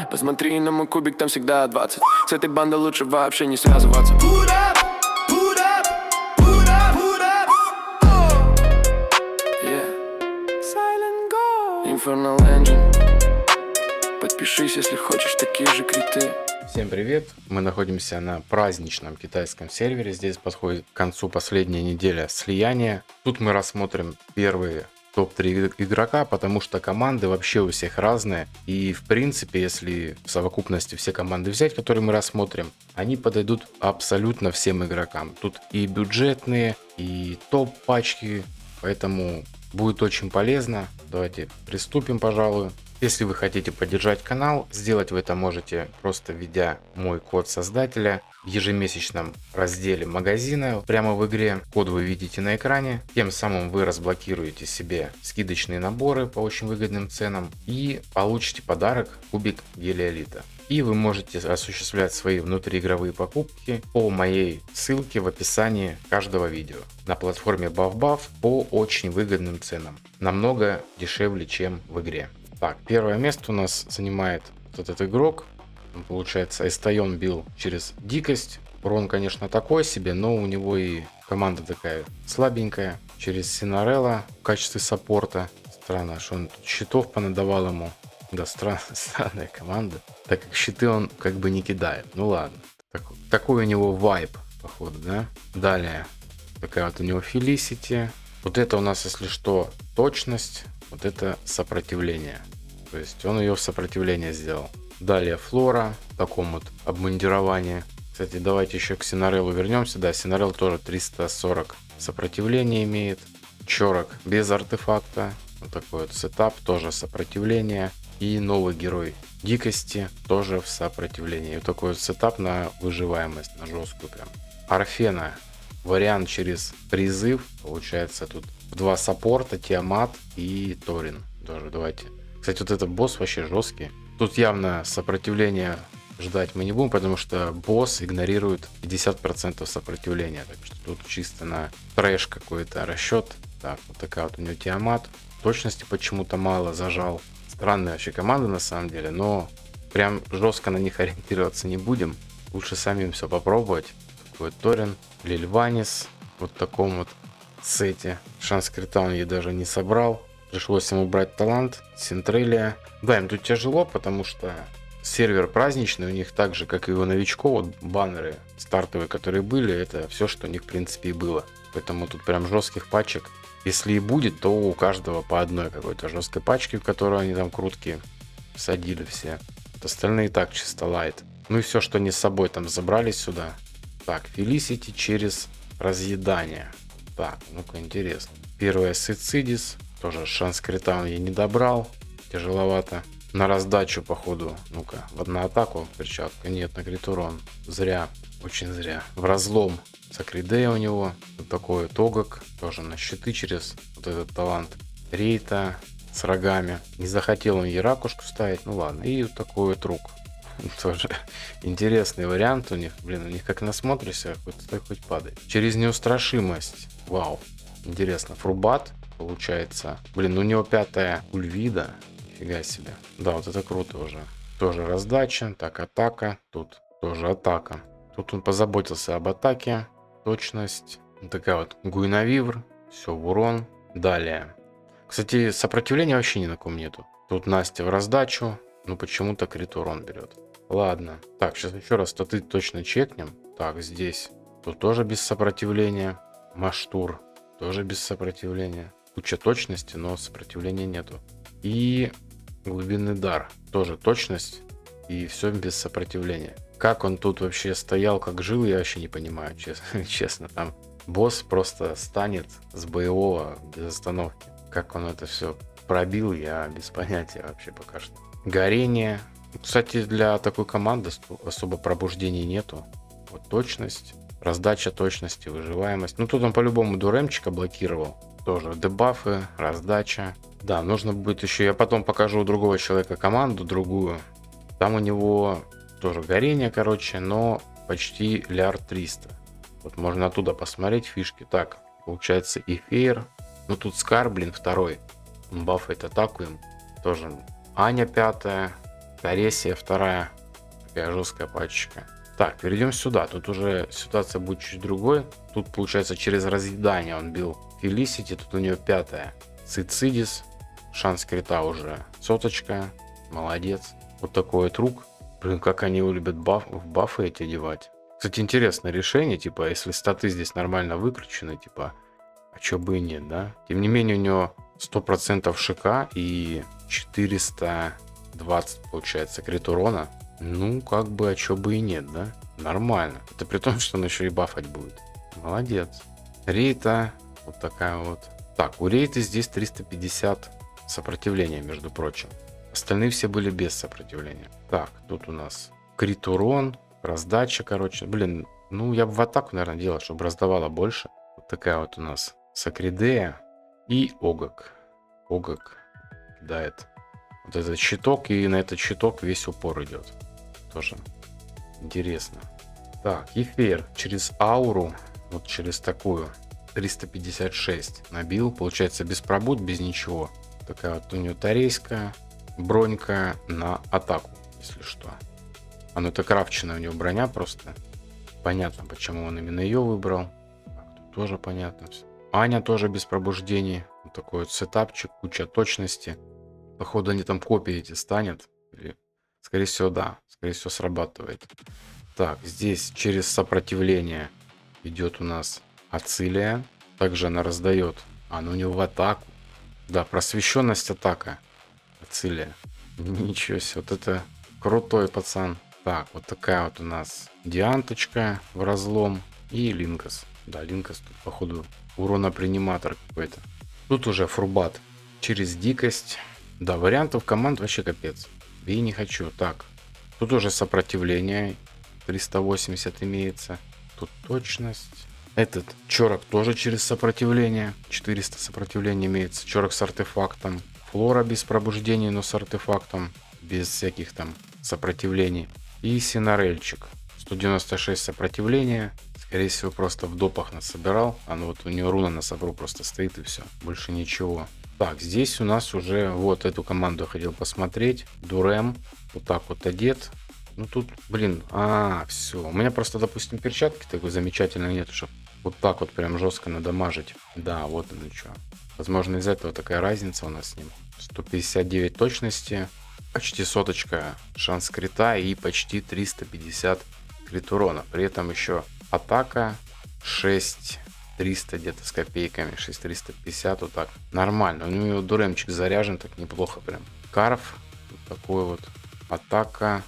Посмотри на мой кубик, там всегда 20. С этой бандой лучше вообще не связываться. Put up, put up, put up, put up. Oh. Yeah. Silent Go. Infernal Engine. Подпишись, если хочешь такие же криты. Всем привет! Мы находимся на праздничном китайском сервере. Здесь подходит к концу последняя неделя слияния. Тут мы рассмотрим первые топ-3 игрока, потому что команды вообще у всех разные. И в принципе, если в совокупности все команды взять, которые мы рассмотрим, они подойдут абсолютно всем игрокам. Тут и бюджетные, и топ-пачки, поэтому будет очень полезно. Давайте приступим, пожалуй. Если вы хотите поддержать канал, сделать вы это можете, просто введя мой код создателя в ежемесячном разделе магазина прямо в игре. Код вы видите на экране. Тем самым вы разблокируете себе скидочные наборы по очень выгодным ценам и получите подарок кубик Гелиолита. И вы можете осуществлять свои внутриигровые покупки по моей ссылке в описании каждого видео на платформе BuffBuff по очень выгодным ценам. Намного дешевле, чем в игре. Так, первое место у нас занимает вот этот игрок. Он, получается, Эстайон бил через дикость. Урон, конечно, такой себе, но у него и команда такая слабенькая. Через Синарелла в качестве саппорта. Странно, что он тут щитов понадавал ему. Да, странная команда. Так как щиты он как бы не кидает. Ну ладно. Такой у него вайб, походу, да? Далее. Такая вот у него Felicity. Вот это у нас, если что, точность. Вот это сопротивление. То есть он ее в сопротивление сделал. Далее Флора в таком вот обмундировании. Кстати, давайте еще к Синареллу вернемся. Да, Синарелл тоже 340 сопротивления имеет. Чорок без артефакта. Вот такой вот сетап, тоже сопротивление. И новый герой дикости тоже в сопротивлении. Вот такой вот сетап на выживаемость, на жесткую прям. Орфена. Вариант через призыв. Получается тут два саппорта, Тиамат и Торин. Тоже давайте. Кстати, вот этот босс вообще жесткий. Тут явно сопротивления ждать мы не будем, потому что босс игнорирует 50% сопротивления. Так что тут чисто на трэш какой-то расчет. Так, вот такая вот у него Тиамат. Точности почему-то мало зажал. Странная вообще команда на самом деле, но прям жестко на них ориентироваться не будем. Лучше самим все попробовать. Такой вот Торин, Лильванис. Вот в таком вот сете. Шанс крита он ей даже не собрал. Пришлось ему брать талант. Синтрелия. Да, им тут тяжело, потому что сервер праздничный. У них так же, как и у новичков, вот баннеры стартовые, которые были, это все, что у них в принципе и было. Поэтому тут прям жестких пачек. Если и будет, то у каждого по одной какой-то жесткой пачке, в которую они там крутки садили все. Вот остальные так чисто лайт. Ну и все, что они с собой там забрались сюда. Так, Felicity через разъедание. Так, ну-ка, интересно. Первая Сицидис. Тоже шанс крита он ей не добрал. Тяжеловато. На раздачу, походу. Ну-ка, в одну атаку перчатка. Нет, на крит урон. Зря. Очень зря. В разлом. Сакридея у него. Вот такой тогок. Тоже на щиты через вот этот талант. Рейта с рогами. Не захотел он ей ракушку ставить. Ну ладно. И вот такой вот рук. Тоже интересный вариант у них. Блин, у них как насмотришься, хоть падает. Через неустрашимость. Вау. Интересно. Фрубат получается. Блин, у него 5-я Ульвида. Фига себе. Да, вот это круто уже. Тоже раздача. Так, атака. Тут тоже атака. Тут он позаботился об атаке. Точность. Вот такая вот Гуинавивр. Все в урон. Далее. Кстати, сопротивления вообще ни на ком нету. Тут Настя в раздачу. Ну почему-то крит урон берет. Ладно. Так, сейчас еще раз статы точно чекнем. Так, здесь. Тут тоже без сопротивления. Маштур. Тоже без сопротивления. Куча точности, но сопротивления нету. И глубинный дар. Тоже точность. И все без сопротивления. Как он тут вообще стоял, как жил, я вообще не понимаю, честно. Там босс просто станет с боевого без остановки. Как он это все пробил, я без понятия вообще пока что. Горение. Кстати, для такой команды особо пробуждений нету. Вот точность, раздача точности, выживаемость. Ну тут он по-любому дуремчика блокировал. Тоже дебафы, раздача. Да, нужно будет еще, я потом покажу у другого человека команду, другую. Там у него тоже горение, короче, но почти лярд 300. Вот можно оттуда посмотреть фишки. Так, получается эфир. Ну тут Скар, блин, второй. Он бафает атаку им. Тоже Аня 5-я. Таресия вторая. Такая жесткая пачечка. Так, перейдем сюда. Тут уже ситуация будет чуть другой. Тут, получается, через разъедание он бил Felicity. Тут у нее пятая. Цицидис. Шанс крита уже. Соточка. Молодец. Вот такой вот рук. Блин, как они его любят в бафы эти одевать. Кстати, интересное решение. Типа, если статы здесь нормально выключены, типа, а чё бы и нет, да? Тем не менее, у него 100% ШК и 420, получается, крит урона. Ну, как бы, а чё бы и нет, да? Нормально. Это при том, что он еще и бафать будет. Молодец. Рейта. Вот такая вот. Так, у Рейты здесь 350 сопротивления, между прочим. Остальные все были без сопротивления. Так, тут у нас крит урон, раздача, короче. Блин, ну я бы в атаку, наверное, делал, чтобы раздавала больше. Вот такая вот у нас Сакридея и Огак. Огак кидает вот этот щиток, и на этот щиток весь упор идет. Тоже интересно. Так, Ефир через ауру, вот через такую, 356 набил. Получается без пробуд, без ничего. Такая вот у нее тарейская. Бронька на атаку, если что. Ну это крафченная у него броня просто. Понятно, почему он именно ее выбрал. Так, тут тоже понятно. Аня тоже без пробуждений. Вот такой вот сетапчик, куча точности. Походу они там копии эти станет. Или... Скорее всего, да. Скорее всего, срабатывает. Так, здесь через сопротивление идет у нас Ацилия. Также она раздает. Ну у него в атаку. Да, просвещенность атака. Ацилия. Ничего себе, вот это крутой пацан. Так, вот такая вот у нас Дианточка в разлом и Линкас. Да, Линкас тут, походу, уроноприниматор какой-то. Тут уже Фурбат через дикость. Да, вариантов команд вообще капец. И не хочу. Так, тут уже сопротивление. 380 имеется. Тут точность. Этот Чорок тоже через сопротивление. 400 сопротивления имеется. Чорок с артефактом. Флора без пробуждений, но с артефактом. Без всяких там сопротивлений. И Синарельчик. 196 сопротивления. Скорее всего, просто в допах насобирал. Ну вот у него руна на собру просто стоит и все. Больше ничего. Так, здесь у нас уже вот эту команду я хотел посмотреть. Дурем. Вот так вот одет. Ну тут, блин, все. У меня просто, допустим, перчатки такой замечательной нет, чтобы вот так вот прям жестко надамажить. Да, вот оно что. Возможно, из-за этого такая разница у нас с ним. 159 точности, почти соточка шанс крита и почти 350 крит урона. При этом еще атака 6300 где-то с копейками, 6350, вот так. Нормально. У него дуремчик заряжен так неплохо прям. Карф, вот такой вот. Атака.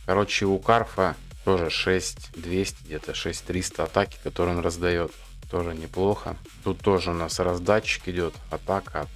Короче, у Карфа тоже 6200, где-то 6300 атаки, которые он раздает. Тоже неплохо. Тут тоже у нас раздатчик идет. Атака.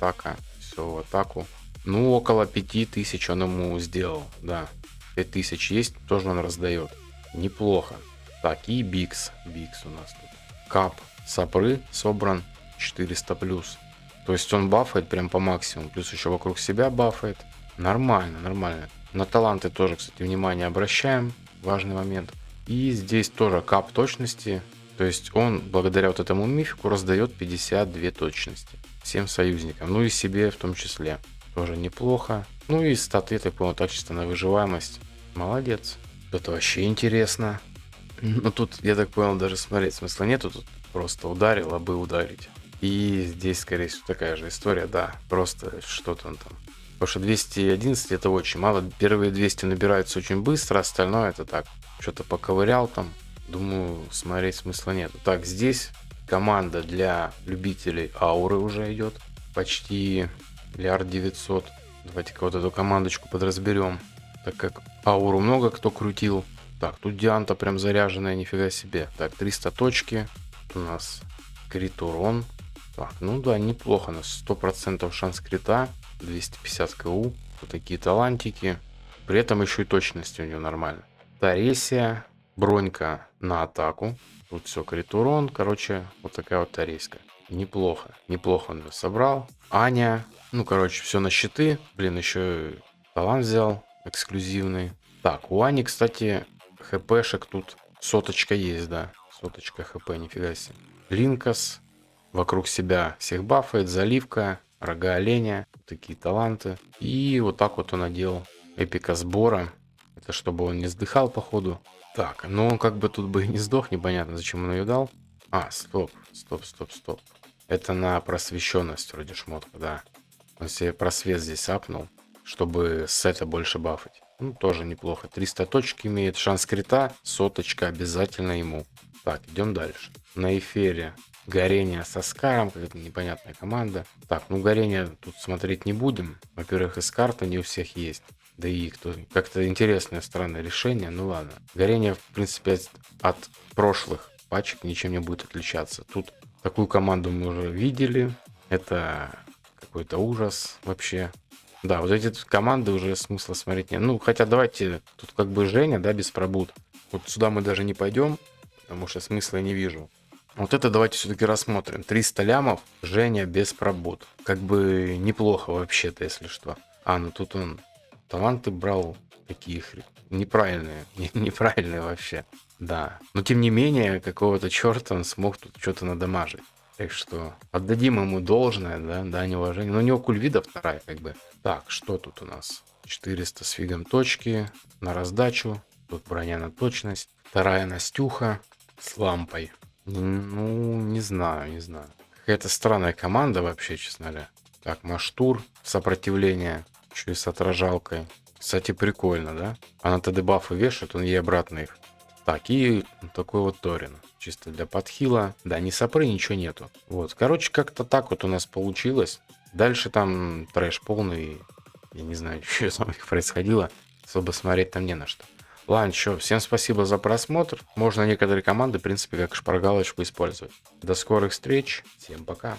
Все в атаку. Ну, около 5000 он ему сделал. Да, 5000 есть, тоже он раздает. Неплохо. Так, и Бикс. Бикс у нас тут. Кап сапры собран 400 плюс. То есть он бафает прям по максимуму. Плюс еще вокруг себя бафает. Нормально. На таланты тоже, кстати, внимание обращаем. Важный момент. И здесь тоже кап точности. То есть он благодаря вот этому мифику раздает 52 точности. Всем союзникам. Ну и себе в том числе. Тоже неплохо. Ну и статы, я так понял, так чисто на выживаемость. Молодец. Это вообще интересно. Ну тут, я так понял, даже смотреть смысла нету. Тут просто ударил, бы ударить. И здесь, скорее всего, такая же история. Да, просто что-то он там. Потому что 211 это очень мало. Первые 200 набираются очень быстро, остальное это так. Что-то поковырял там. Думаю, смотреть смысла нет. Так, здесь команда для любителей ауры уже идет. Почти 1 900 000. Давайте-ка вот эту командочку подразберем. Так как ауру много кто крутил. Так, тут Дианта прям заряженная, нифига себе. Так, 300 точки. Тут у нас крит урон. Так, ну да, неплохо. У нас 100% шанс крита. 250 КУ. Вот такие талантики. При этом еще и точность у нее нормально. Таресия. Бронька на атаку. Тут все крит урон. Короче, вот такая вот тарейская. Неплохо. Неплохо он ее собрал. Аня. Ну, короче, все на щиты. Блин, еще и талант взял. Эксклюзивный. Так, у Ани, кстати, хпшек тут соточка есть, да. Соточка хп, нифига себе. Линкас. Вокруг себя всех бафает. Заливка. Рога оленя. Такие таланты. И вот так вот он одел эпика сбора. Это чтобы он не сдыхал, походу. Так, ну он как бы тут бы и не сдох, непонятно, зачем он ее дал. А, стоп. Это на просвещенность вроде шмотка, да. Он себе просвет здесь апнул, чтобы с сета больше бафать. Ну, тоже неплохо. 300 точек имеет, шанс крита, соточка обязательно ему. Так, идем дальше. На эфире горение со Скаром, какая-то непонятная команда. Так, ну горение тут смотреть не будем. Во-первых, из карты не у всех есть. Да и кто как-то интересное, странное решение. Ну ладно. Горение, в принципе, от прошлых пачек ничем не будет отличаться. Тут такую команду мы уже видели. Это какой-то ужас вообще. Да, вот эти команды уже смысла смотреть нет. Ну, хотя давайте, тут как бы Женя, да, без пробуд. Вот сюда мы даже не пойдем, потому что смысла я не вижу. Вот это давайте все-таки рассмотрим. 300 лямов, Женя без пробуд. Как бы неплохо вообще-то, если что. А, ну тут он таланты брал такие неправильные. Неправильные вообще. Да. Но тем не менее, какого-то черта он смог тут что-то надамажить. Так что отдадим ему должное, да, дань уважения. Но у него кульвида вторая, как бы. Так, что тут у нас? 400 с фигом точки на раздачу. Тут броня на точность. Вторая Настюха с лампой. Ну, не знаю. Какая-то странная команда вообще, честно говоря. Так, Маштур, сопротивление. Еще и с отражалкой. Кстати, прикольно, да? Она ТД бафы вешает, он ей обратно их. Так, и такой вот Торин. Чисто для подхила. Да, ни сопры, ничего нету. Вот, короче, как-то так вот у нас получилось. Дальше там трэш полный. Я не знаю, что там происходило. Особо смотреть там не на что. Ладно, что, всем спасибо за просмотр. Можно некоторые команды, в принципе, как шпаргалочку использовать. До скорых встреч. Всем пока.